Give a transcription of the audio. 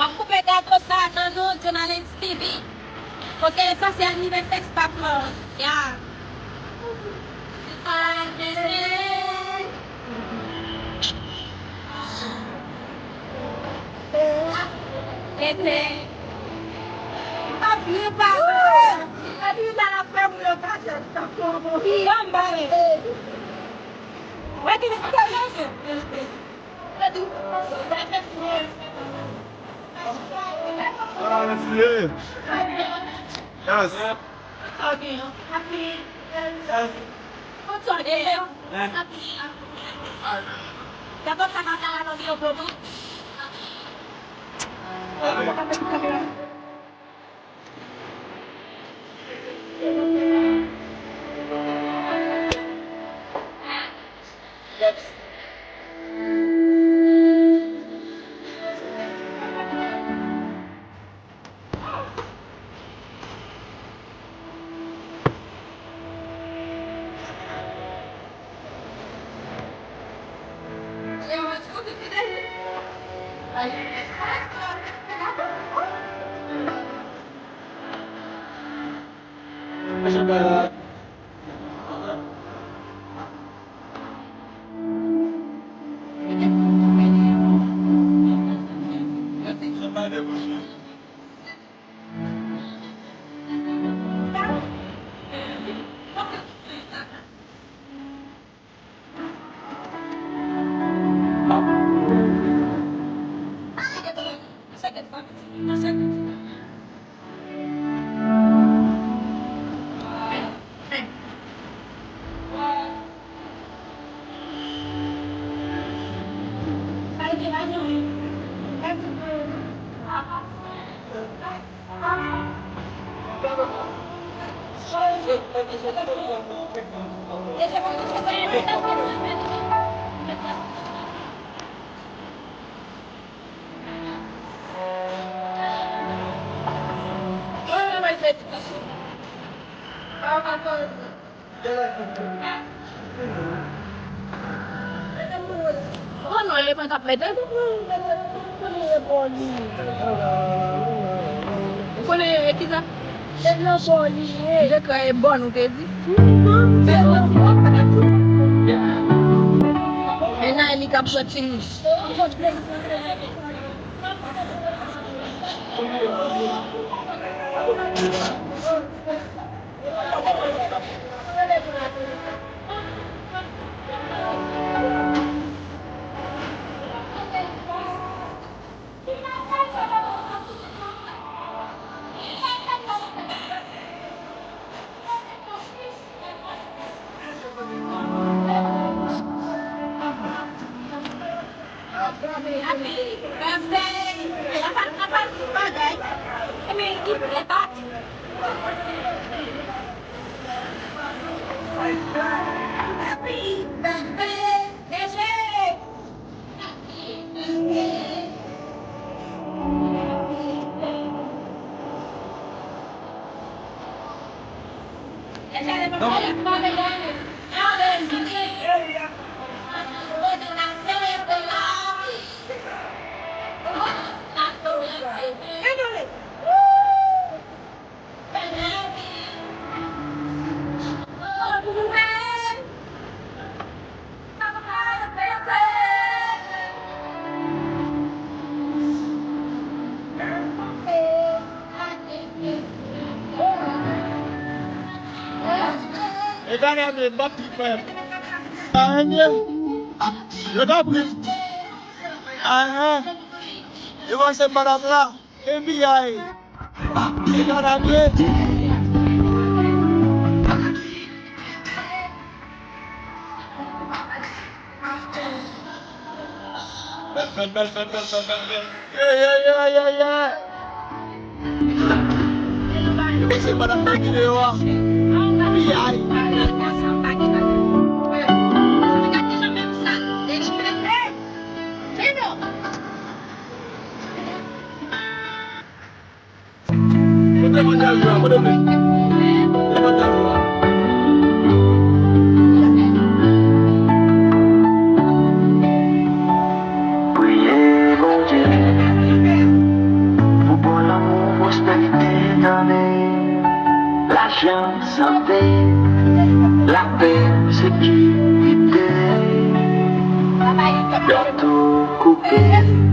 Aku pegar sana no jurnalis TV. Oke, sosial media teks partner. Ya. Ete. Tapi pak. Tadi dalam problem kaca tak mau. Gambar. Wadi sekarang. Aduh. Yes. Okay. Happy. What's your name? Happy. Dapat sama-sama nonton promo. É bom, não teve? É na ele capsutinho. Bagay. Kami ibat. Happy birthday, Desiree. gars de pas qui fait. Je t'en prie. Et moi, c'est madame là. FBI. C'est madame là. Yeah. C'est madame la vidéo. Priez mon Dieu pour bon amour, prospérité dans l'argent, santé, la paix, sécurité. Bientôt coupé.